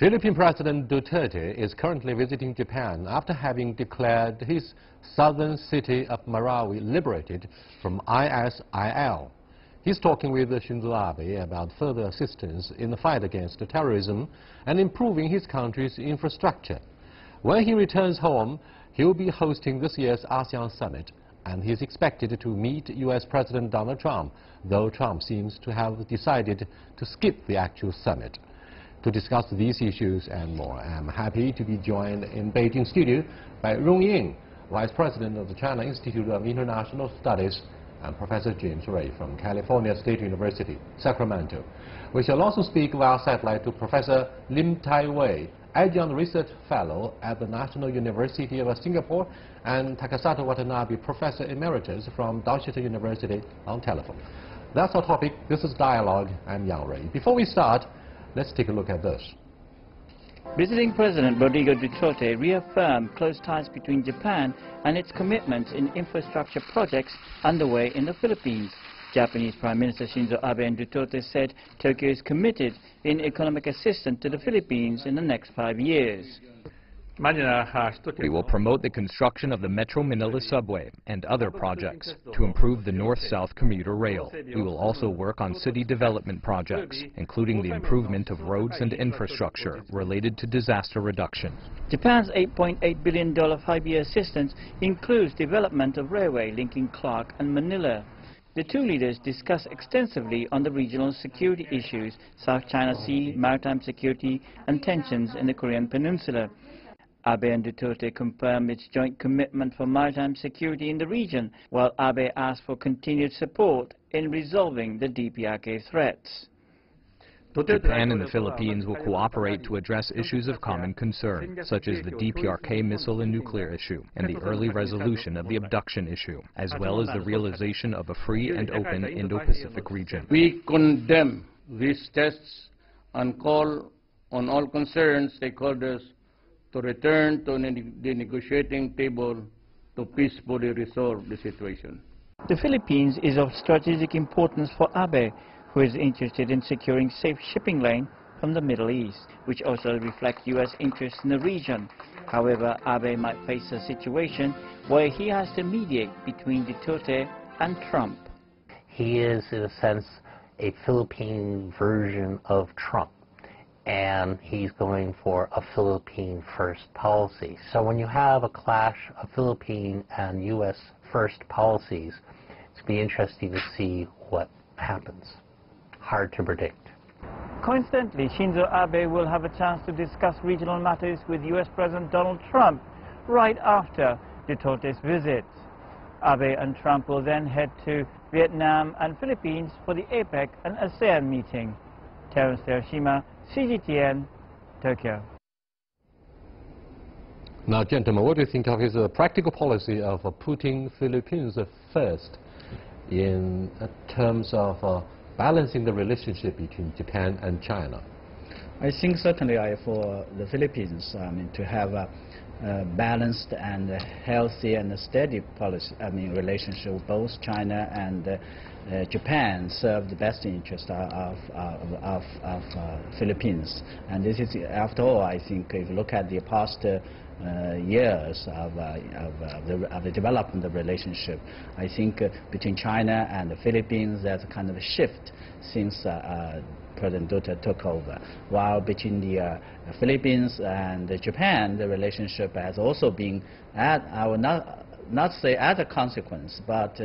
Philippine President Duterte is currently visiting Japan after having declared his southern city of Marawi liberated from ISIL. He's talking with Shinzo Abe about further assistance in the fight against terrorism and improving his country's infrastructure. When he returns home, he'll be hosting this year's ASEAN summit, and he's expected to meet U.S. President Donald Trump, though Trump seems to have decided to skip the actual summit. To discuss these issues and more, I'm happy to be joined in Beijing studio by Rong Ying, Vice President of the China Institute of International Studies, and Professor James Ray from California State University, Sacramento. We shall also speak via satellite to Professor Lim Tai Wei, Adjunct Research Fellow at the National University of Singapore, and Takasato Watanabe, Professor Emeritus from Duterte University, on telephone. That's our topic. This is Dialogue. I'm Yang Ray. Before we start, let's take a look at this. Visiting President Rodrigo Duterte reaffirmed close ties between Japan and its commitments in infrastructure projects underway in the Philippines. Japanese Prime Minister Shinzo Abe and Duterte said Tokyo is committed in economic assistance to the Philippines in the next 5 years. We will promote the construction of the Metro Manila subway and other projects to improve the north-south commuter rail. We will also work on city development projects, including the improvement of roads and infrastructure related to disaster reduction. Japan's $8.8 billion five-year assistance includes development of railway linking Clark and Manila. The two leaders discussed extensively on the regional security issues, South China Sea, maritime security, and tensions in the Korean Peninsula. Abe and Duterte confirmed its joint commitment for maritime security in the region, while Abe asked for continued support in resolving the DPRK threats. Japan and the Philippines will cooperate to address issues of common concern, such as the DPRK missile and nuclear issue, and the early resolution of the abduction issue, as well as the realization of a free and open Indo-Pacific region. We condemn these tests and call on all concerned stakeholders to return to the negotiating table to peacefully resolve the situation. The Philippines is of strategic importance for Abe, who is interested in securing safe shipping lane from the Middle East, which also reflects U.S. interests in the region. However, Abe might face a situation where he has to mediate between Duterte and Trump. He is, in a sense, a Philippine version of Trump, and he's going for a Philippine first policy. So when you have a clash of Philippine and U.S. first policies, it's going to be interesting to see what happens. Hard to predict. Coincidentally, Shinzo Abe will have a chance to discuss regional matters with U.S. President Donald Trump right after Duterte's visit. Abe and Trump will then head to Vietnam and Philippines for the APEC and ASEAN meeting. Terence Hiroshima, CGTN, Tokyo. Now, gentlemen, what do you think of his practical policy of putting Philippines first in terms of balancing the relationship between Japan and China? I think certainly for the Philippines, to have a balanced and healthy and steady policy, relationship with both China and Japan serve the best interest of Philippines. And this is, after all, I think if you look at the past years of the development of the relationship, I think between China and the Philippines there's a kind of a shift since President Duterte took over. While between the Philippines and Japan, the relationship has also been I will not say as a consequence, but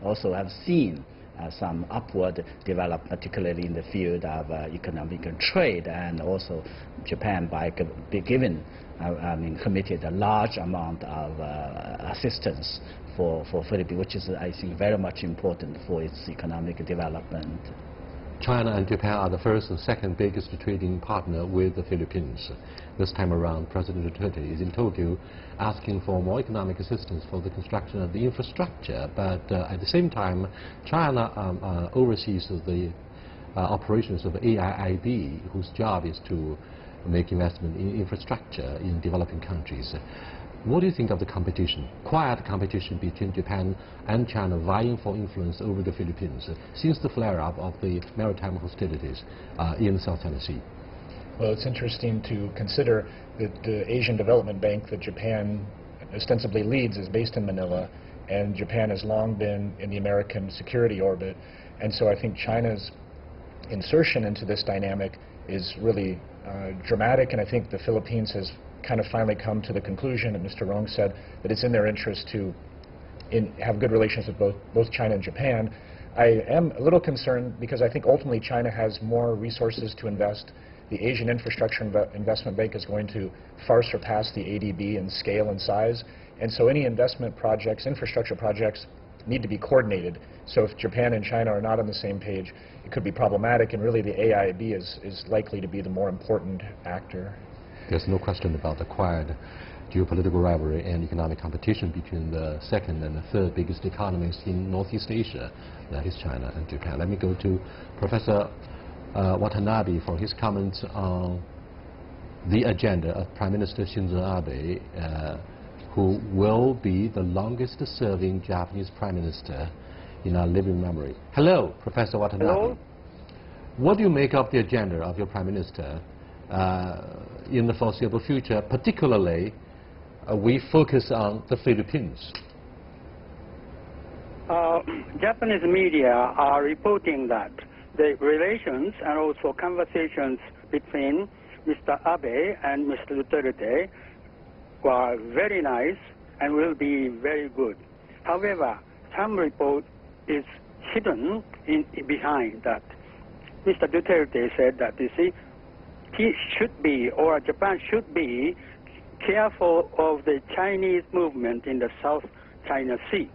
also have seen some upward development, particularly in the field of economic and trade, and also Japan committed a large amount of assistance for Philippines, which is, I think, very much important for its economic development. China and Japan are the first and second biggest trading partner with the Philippines. This time around, President Duterte is in Tokyo asking for more economic assistance for the construction of the infrastructure, but at the same time, China oversees the operations of AIIB, whose job is to make investment in infrastructure in developing countries. What do you think of the competition, quiet competition between Japan and China vying for influence over the Philippines since the flare-up of the maritime hostilities in the South China Sea? Well, it's interesting to consider that the Asian Development Bank that Japan ostensibly leads is based in Manila, and Japan has long been in the American security orbit. And so I think China's insertion into this dynamic is really dramatic, and I think the Philippines has kind of finally come to the conclusion that Mr. Rong said, that it's in their interest to have good relations with both China and Japan. I am a little concerned because I think ultimately China has more resources to invest. The Asian Infrastructure Investment Bank is going to far surpass the ADB in scale and size, and so any investment projects, infrastructure projects, need to be coordinated. So if Japan and China are not on the same page, it could be problematic, and really the AIIB is likely to be the more important actor. There's no question about acquired geopolitical rivalry and economic competition between the second and the third biggest economies in Northeast Asia, that is China and Japan. Let me go to Professor Watanabe for his comments on the agenda of Prime Minister Shinzo Abe, who will be the longest serving Japanese Prime Minister in our living memory. Hello, Professor Watanabe. Hello. What do you make of the agenda of your Prime Minister in the foreseeable future? Particularly, we focus on the Philippines. Japanese media are reporting that the relations and also conversations between Mr. Abe and Mr. Duterte were very nice and will be very good. However, some report is hidden behind that. Mr. Duterte said that, you see, he should be, or Japan should be, careful of the Chinese movement in the South China Sea.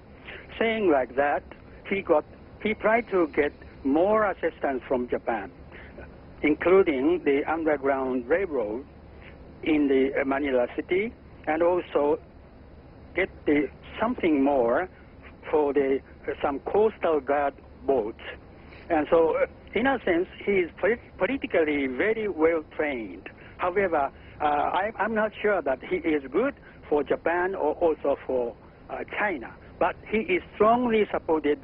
Saying like that, he tried to get more assistance from Japan, including the underground railroad in the Manila city, and also get something more for some coastal guard boats. And so, in a sense, he is politically very well trained. However, I'm not sure that he is good for Japan or also for China. But he is strongly supported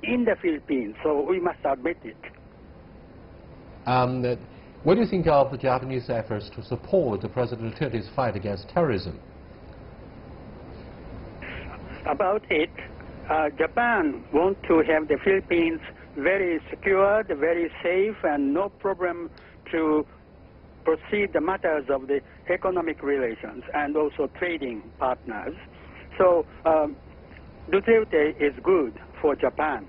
in the Philippines, so we must admit it. What do you think of the Japanese efforts to support President Duterte's fight against terrorism? About it, Japan wants to have the Philippines very secured, very safe, and no problem to proceed the matters of the economic relations and also trading partners. So Duterte is good for Japan,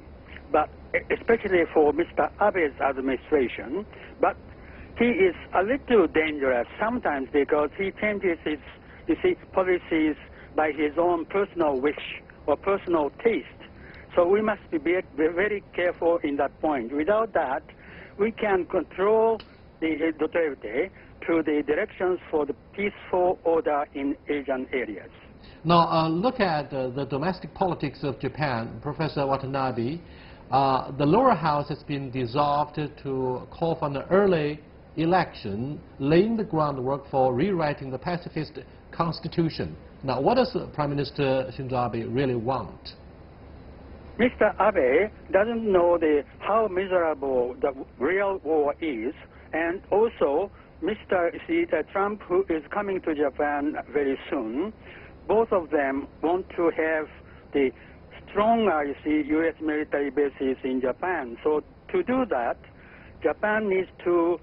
but especially for Mr. Abe's administration. But he is a little dangerous sometimes because he changes his, policies by his own personal wish or personal taste. So we must be very careful in that point. Without that, we can control the Duterte to the directions for the peaceful order in Asian areas. Now, look at the domestic politics of Japan, Professor Watanabe. The lower house has been dissolved to call for an early election, laying the groundwork for rewriting the pacifist constitution. Now, what does Prime Minister Shinzo Abe really want? Mr. Abe doesn't know how miserable the real war is, and also Mr. Trump, who is coming to Japan very soon. Both of them want to have the stronger, U.S. military bases in Japan. So to do that, Japan needs to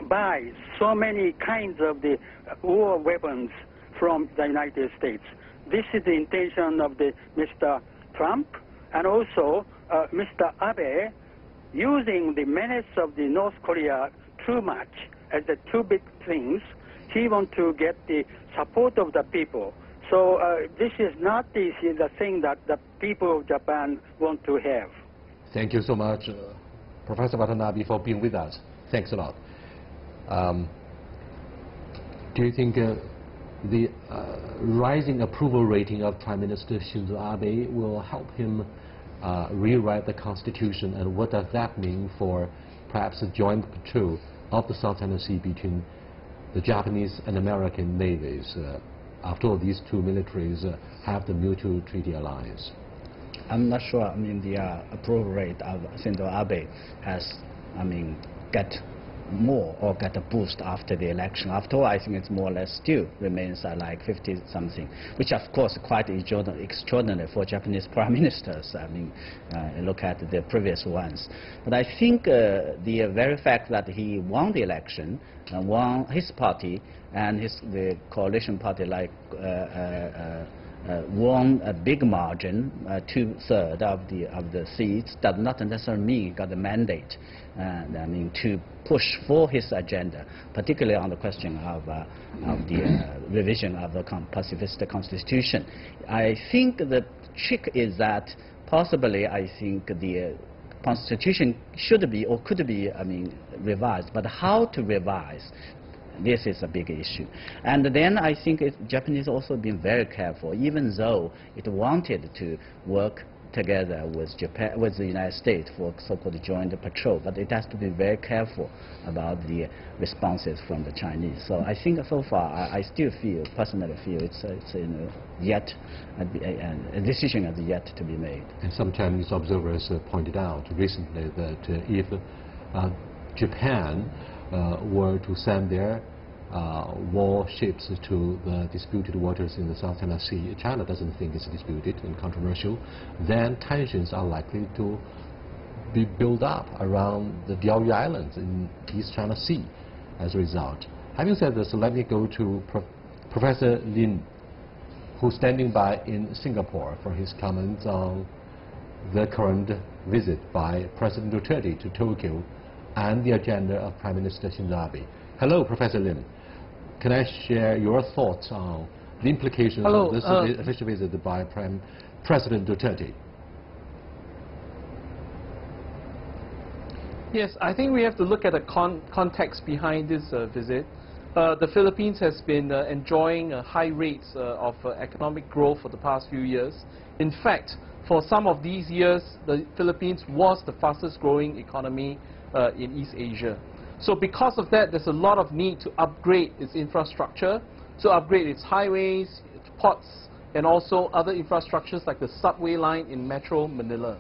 buy so many kinds of the war weapons from the United States. This is the intention of Mr. Trump, and also Mr. Abe using the menace of the North Korea too much as the two big things. He wants to get the support of the people. So this is not the thing that the people of Japan want to have. Thank you so much, Professor Watanabe, for being with us. Thanks a lot. Do you think the rising approval rating of Prime Minister Shinzo Abe will help him rewrite the constitution, and what does that mean for perhaps a joint patrol of the South China Sea between the Japanese and American navies? After all, these two militaries have the mutual treaty alliance. I'm not sure. The approval rate of Shinzo Abe has, got more or get a boost after the election. After all, I think it's more or less still remains like 50-something, which of course quite extraordinary for Japanese prime ministers. I mean, look at the previous ones. But I think the very fact that he won the election, won his party and the coalition party like won a big margin, 2/3 of the seats, does not necessarily mean he got the mandate. I mean, to push for his agenda, particularly on the question of the revision of the pacifist constitution. I think the trick is that possibly I think the constitution should be or could be, I mean, revised, but how to revise? This is a big issue. And then I think Japanese also been very careful, even though it wanted to work together with Japan, with the United States for so-called joint patrol, but it has to be very careful about the responses from the Chinese. So I think so far, I still feel, personally feel, it's yet a decision is yet to be made. And some Chinese observers pointed out recently that if Japan were to send their warships to the disputed waters in the South China Sea, China doesn't think it's disputed and controversial, then tensions are likely to be built up around the Diaoyu Islands in East China Sea as a result. Having said this, let me go to Professor Lin, who's standing by in Singapore, for his comments on the current visit by President Duterte to Tokyo and the agenda of Prime Minister Shinzo Abe. Hello, Professor Lin. Can I share your thoughts on the implications of this official visit by President Duterte? Yes, I think we have to look at the context behind this visit. The Philippines has been enjoying high rates of economic growth for the past few years. In fact, for some of these years, the Philippines was the fastest growing economy in East Asia. So because of that, there's a lot of need to upgrade its infrastructure, to upgrade its highways, its ports, and also other infrastructures like the subway line in Metro Manila.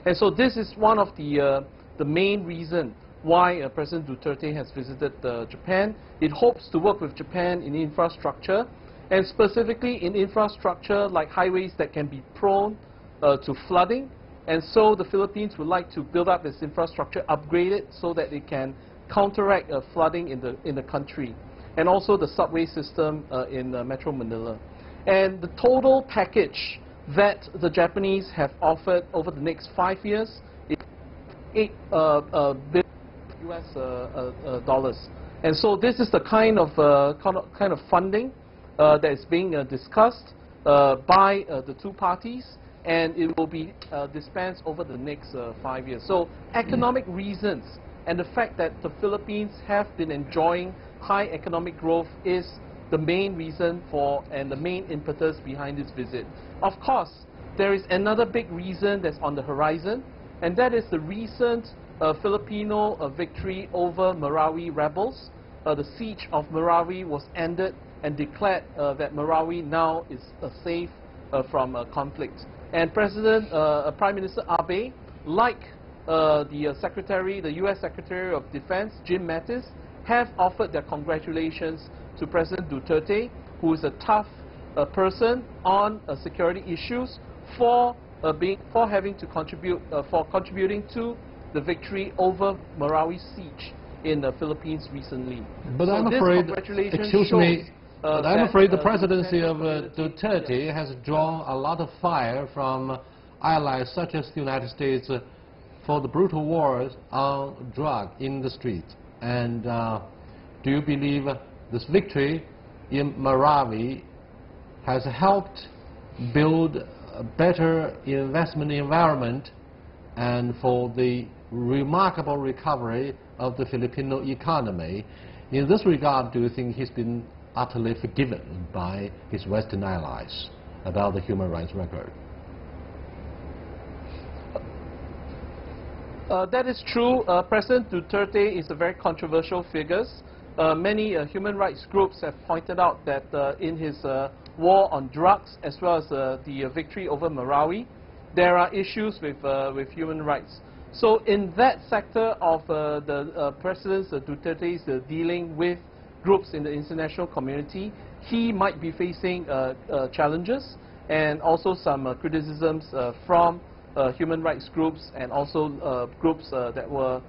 And so this is one of the main reason why President Duterte has visited Japan. It hopes to work with Japan in infrastructure, and specifically in infrastructure like highways that can be prone to flooding. And so the Philippines would like to build up its infrastructure, upgrade it so that it can counteract flooding in the country, and also the subway system in Metro Manila. And the total package that the Japanese have offered over the next 5 years is $8 billion US. And so this is the kind of funding that is being discussed by the two parties, and it will be dispensed over the next 5 years. So economic reasons and the fact that the Philippines have been enjoying high economic growth is the main reason for and the main impetus behind this visit. Of course, there is another big reason that's on the horizon, and that is the recent Filipino victory over Marawi rebels. The siege of Marawi was ended and declared that Marawi now is safe from conflict. And Prime Minister Abe, like the U.S. Secretary of Defense, Jim Mattis, have offered their congratulations to President Duterte, who is a tough person on security issues, for contributing to the victory over Marawi siege in the Philippines recently. But so I'm afraid, excuse me, but I'm afraid the presidency of Duterte has drawn a lot of fire from allies such as the United States for the brutal wars on drug in the streets. And do you believe this victory in Marawi has helped build a better investment environment and for the remarkable recovery of the Filipino economy? In this regard, do you think he's been utterly forgiven by his Western allies about the human rights record? That is true. President Duterte is a very controversial figure. Many human rights groups have pointed out that in his war on drugs, as well as the victory over Marawi, there are issues with human rights. So in that sector of the President Duterte's dealing with groups in the international community, he might be facing challenges and also some criticisms from human rights groups and also groups that were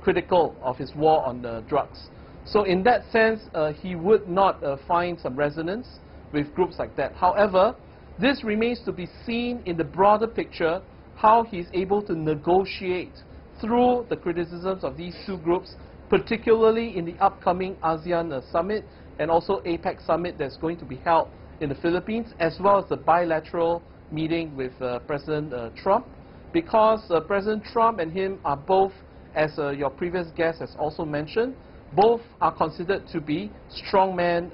critical of his war on drugs. So in that sense, he would not find some resonance with groups like that. However, this remains to be seen in the broader picture, how he's able to negotiate through the criticisms of these two groups, particularly in the upcoming ASEAN summit and also APEC summit that's going to be held in the Philippines, as well as the bilateral meeting with President Trump, because President Trump and him are both, as your previous guest has also mentioned, both are considered to be strongman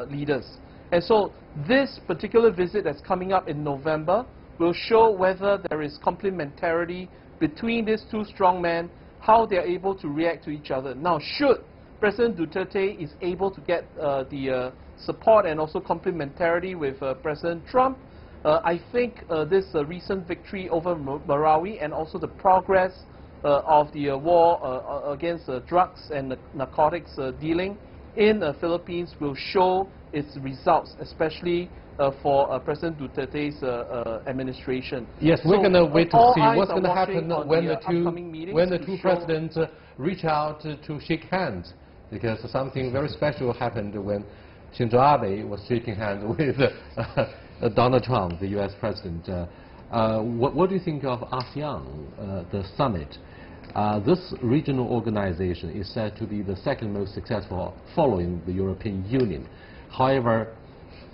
leaders. And so this particular visit that's coming up in November will show whether there is complementarity between these two strongmen, how they are able to react to each other. Now, should President Duterte is able to get the support and also complementarity with President Trump, I think this recent victory over Marawi and also the progress of the war against drugs and narcotics dealing in the Philippines will show its results, especially for President Duterte's administration. Yes, we're going to wait to see what's going to happen when the two presidents reach out to shake hands, because something very special happened when Shinzo Abe was shaking hands with Donald Trump, the U.S. president. What do you think of ASEAN, the summit? This regional organization is said to be the second most successful following the European Union. However,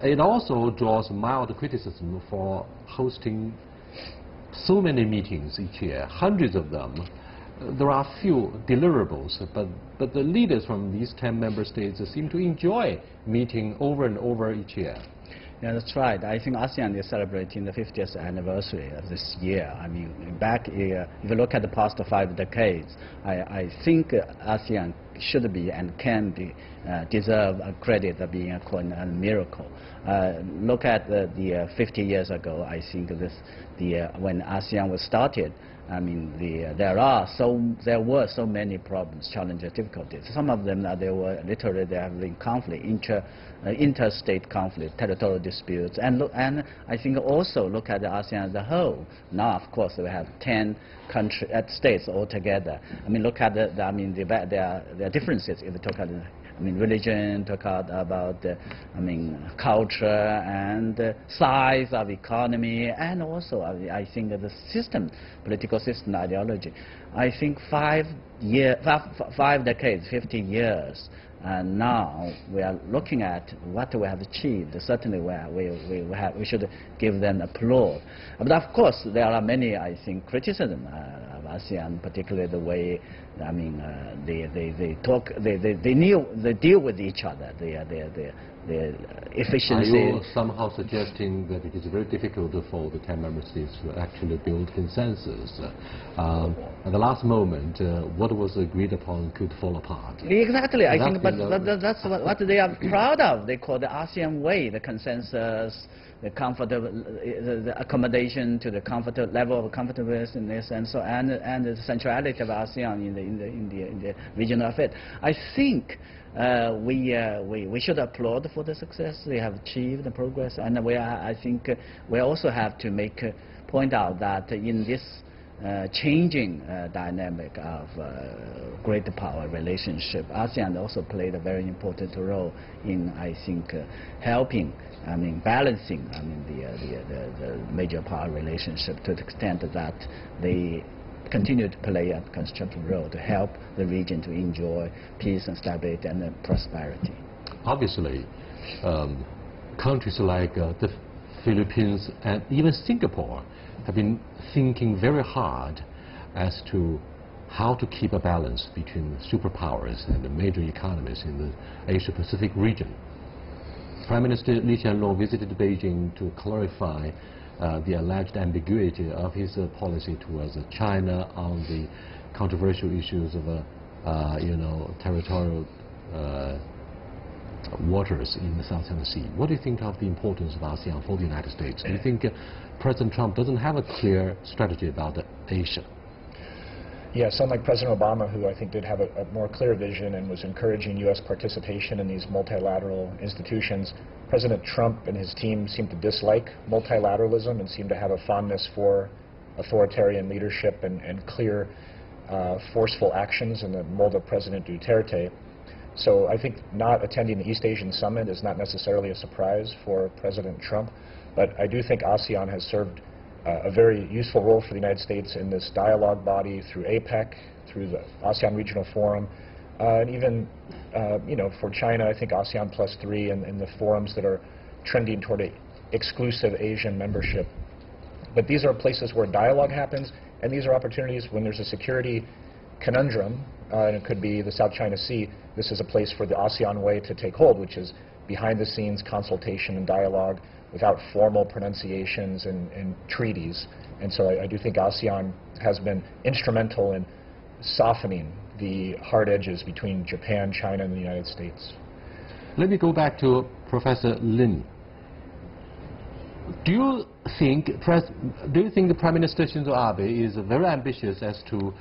it also draws mild criticism for hosting so many meetings each year, hundreds of them. There are few deliverables, but the leaders from these 10 member states seem to enjoy meeting over and over each year. Yeah, that's right. I think ASEAN is celebrating the 50th anniversary of this year. I mean, if you look at the past 5 decades, I think ASEAN should be and can be, deserve a credit of being a miracle. Look at the 50 years ago, I think when ASEAN was started, I mean, there were so many problems, challenges, difficulties. Some of them, they were literally having conflict, interstate conflict, territorial disputes, and I think also look at the ASEAN as a whole. Now, of course, we have 10 states altogether. I mean, look at there are differences if we talk about religion, talk about culture and size of economy, and also I think that the system, political system, ideology. I think 5 decades, 50 years, and now we are looking at what we have achieved. Certainly, we should give them applause. But of course, there are many, I think, criticism of ASEAN, particularly the way, I mean, they deal with each other. The efficiency. Are you somehow suggesting that it is very difficult for the 10 member states to actually build consensus? At the last moment, what was agreed upon could fall apart. Exactly, I think, but that's what they are proud of. They call the ASEAN way, the consensus, the comfortable, the accommodation to the level of comfortableness, and so and the centrality of ASEAN in the regional affairs. I think we should applaud for the success they have achieved, the progress, and I think we also have to point out that in this changing dynamic of great power relationship, ASEAN also played a very important role in, I think, helping, balancing, the major power relationship to the extent that they continue to play a constructive role to help the region to enjoy peace and stability and prosperity. Obviously, countries like the Philippines and even Singapore have been thinking very hard as to how to keep a balance between superpowers and the major economies in the Asia-Pacific region. Prime Minister Lee Hsien-loong visited Beijing to clarify the alleged ambiguity of his policy towards China on the controversial issues of territorial waters in the South China Sea. What do you think of the importance of ASEAN for the United States? Do you think President Trump doesn't have a clear strategy about Asia? Yes, unlike President Obama, who I think did have a more clear vision and was encouraging U.S. participation in these multilateral institutions, President Trump and his team seem to dislike multilateralism and seem to have a fondness for authoritarian leadership and clear, forceful actions in the mold of President Duterte. So I think not attending the East Asian Summit is not necessarily a surprise for President Trump, but I do think ASEAN has served a very useful role for the United States in this dialogue body through APEC, through the ASEAN Regional Forum, and even, for China, I think ASEAN +3 and the forums that are trending toward an exclusive Asian membership. But these are places where dialogue happens, and these are opportunities when there's a security conundrum, and it could be the South China Sea. This is a place for the ASEAN way to take hold, which is behind-the-scenes consultation and dialogue without formal pronunciations and treaties. And so I do think ASEAN has been instrumental in softening the hard edges between Japan, China, and the United States. Let me go back to Professor Lim. Do you think the Prime Minister Shinzo Abe is very ambitious as to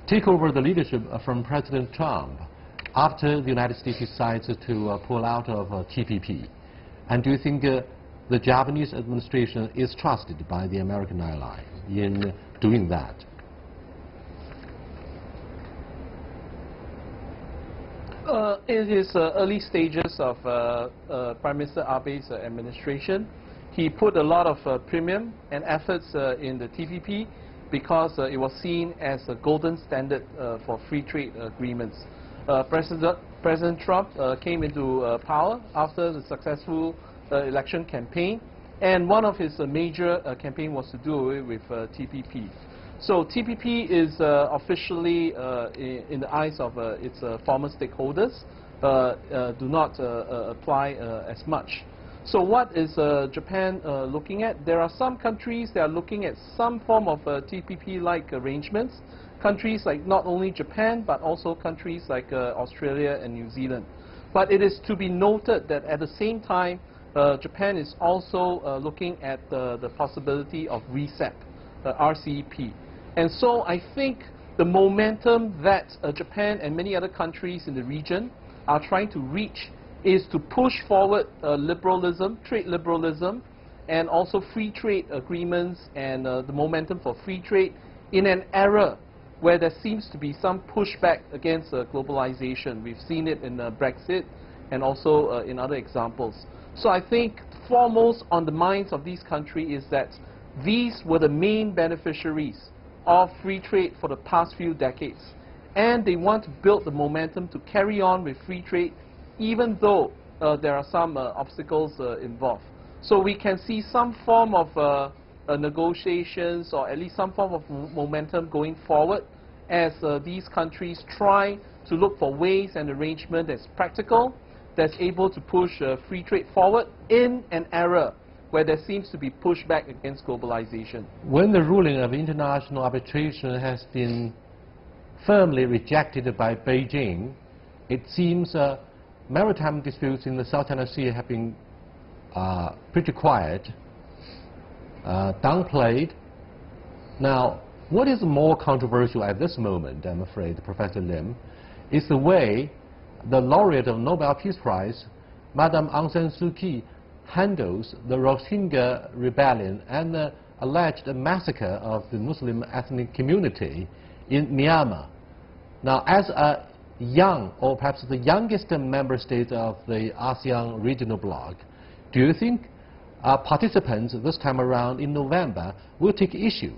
take over the leadership from President Trump after the United States decides to pull out of TPP? And do you think the Japanese administration is trusted by the American ally in doing that? In his early stages of Prime Minister Abe's administration, he put a lot of premium and efforts in the TPP because it was seen as a golden standard for free trade agreements. President Trump came into power after the successful election campaign, and one of his major campaign was to do away with TPP. So TPP is officially, in the eyes of its former stakeholders, do not apply as much. So what is Japan looking at? There are some countries that are looking at some form of TPP-like arrangements. Countries like not only Japan, but also countries like Australia and New Zealand. But it is to be noted that at the same time, Japan is also looking at the possibility of RCEP, RCEP. And so I think the momentum that Japan and many other countries in the region are trying to reach is to push forward liberalism, trade liberalism, and also free trade agreements and the momentum for free trade in an era where there seems to be some pushback against globalization. We've seen it in Brexit and also in other examples. So I think foremost on the minds of these countries is that these were the main beneficiaries of free trade for the past few decades. And they want to build the momentum to carry on with free trade even though there are some obstacles involved. So we can see some form of negotiations or at least some form of momentum going forward as these countries try to look for ways and arrangement that's practical, that's able to push free trade forward in an era where there seems to be pushback against globalization. When the ruling of international arbitration has been firmly rejected by Beijing, it seems maritime disputes in the South China Sea have been pretty quiet, downplayed. Now, what is more controversial at this moment, I'm afraid, Professor Lim, is the way the laureate of Nobel Peace Prize, Madame Aung San Suu Kyi, handles the Rohingya rebellion and the alleged massacre of the Muslim ethnic community in Myanmar. Now, as a young, or perhaps the youngest member state of the ASEAN regional bloc, do you think participants this time around in November will take issue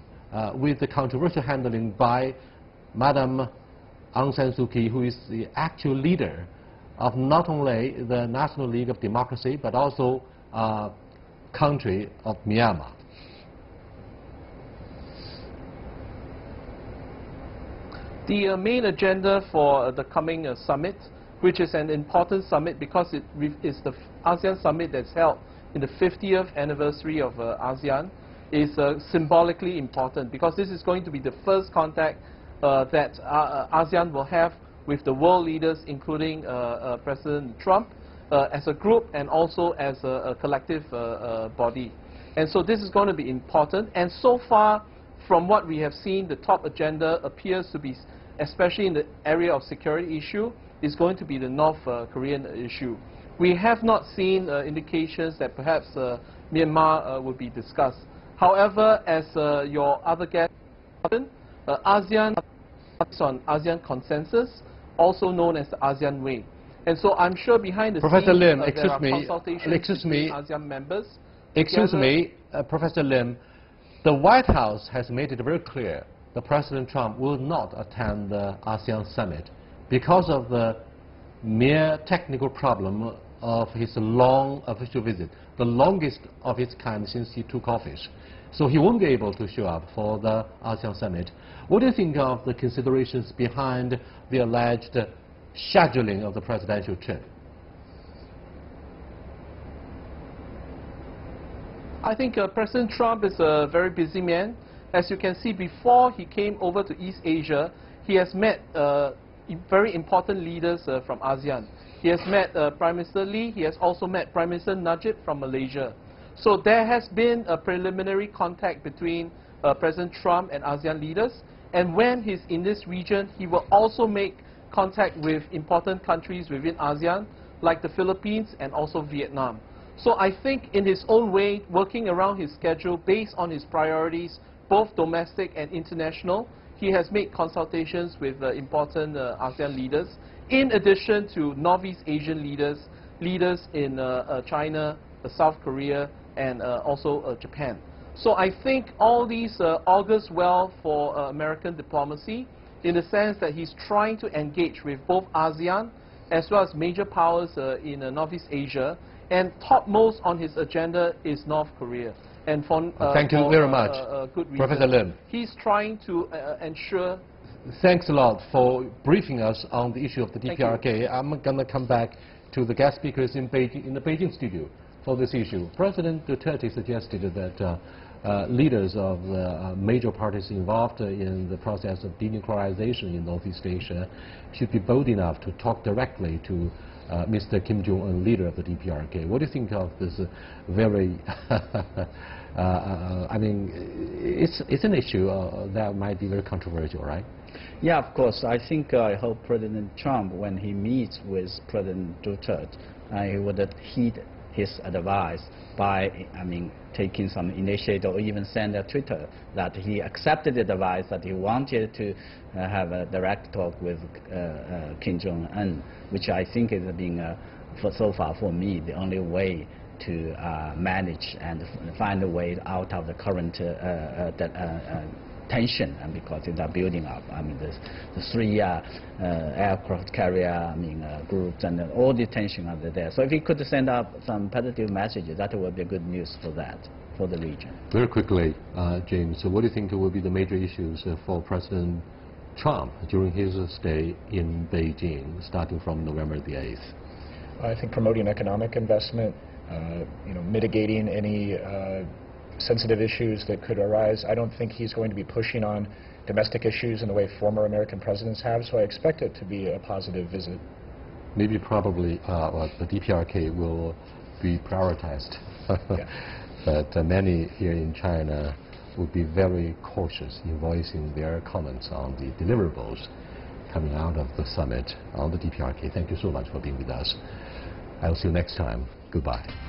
with the controversial handling by Madame Aung San Suu Kyi, who is the actual leader of not only the National League of Democracy, but also country of Myanmar? The main agenda for the coming summit, which is an important summit because it is the ASEAN summit that's held in the 50th anniversary of ASEAN, is symbolically important because this is going to be the first contact that ASEAN will have with the world leaders, including President Trump, as a group and also as a collective body. And so this is going to be important. And so far, from what we have seen, the top agenda appears to be, especially in the area of security issue, is going to be the North Korean issue. We have not seen indications that perhaps Myanmar would be discussed. However, as your other guest mentioned, ASEAN is on ASEAN consensus, also known as the ASEAN way. And so I'm sure behind the Professor scenes Lim, there excuse are me, consultations between ASEAN members. Excuse me, Professor Lim, the White House has made it very clear that President Trump will not attend the ASEAN summit because of the mere technical problem of his long official visit, the longest of its kind since he took office. So he won't be able to show up for the ASEAN summit. What do you think of the considerations behind the alleged scheduling of the presidential trip? I think President Trump is a very busy man. As you can see, before he came over to East Asia, he has met very important leaders from ASEAN. He has met Prime Minister Lee. He has also met Prime Minister Najib from Malaysia. So there has been a preliminary contact between President Trump and ASEAN leaders. And when he's in this region, he will also make contact with important countries within ASEAN, like the Philippines and also Vietnam. So I think in his own way, working around his schedule based on his priorities, both domestic and international, he has made consultations with important ASEAN leaders, in addition to Northeast Asian leaders in China, South Korea, and also Japan. So I think all these augurs well for American diplomacy, in the sense that he's trying to engage with both ASEAN as well as major powers in Northeast Asia, and topmost on his agenda is North Korea. And for, thank you very much, good reason. Professor Lim. He's trying to ensure. Thanks a lot for briefing us on the issue of the DPRK. I'm going to come back to the guest speakers in Beijing, in the Beijing studio for this issue. President Duterte suggested that leaders of the major parties involved in the process of denuclearization in Northeast Asia should be bold enough to talk directly to Mr. Kim Jong-un, leader of the DPRK. What do you think of this very, I mean, it's an issue that might be very controversial, right? Yeah, of course. I hope President Trump, when he meets with President Duterte, he would heed his advice by, taking some initiative or even send a Twitter that he accepted the advice that he wanted to have a direct talk with Kim Jong-un, which I think is being, so far for me, the only way to manage and find a way out of the current tension, and because they are building up. The three aircraft carrier groups, and all the tension are there. So if he could send out some positive messages, that would be good news for that, for the region. Very quickly, James, so what do you think will be the major issues for President Trump during his stay in Beijing, starting from November the 8th? I think promoting economic investment, mitigating any sensitive issues that could arise. I don't think he's going to be pushing on domestic issues in the way former American presidents have, so I expect it to be a positive visit. Maybe probably the DPRK will be prioritized. Yeah. But many here in China would be very cautious in voicing their comments on the deliverables coming out of the summit on the DPRK. Thank you so much for being with us. I'll see you next time. Goodbye.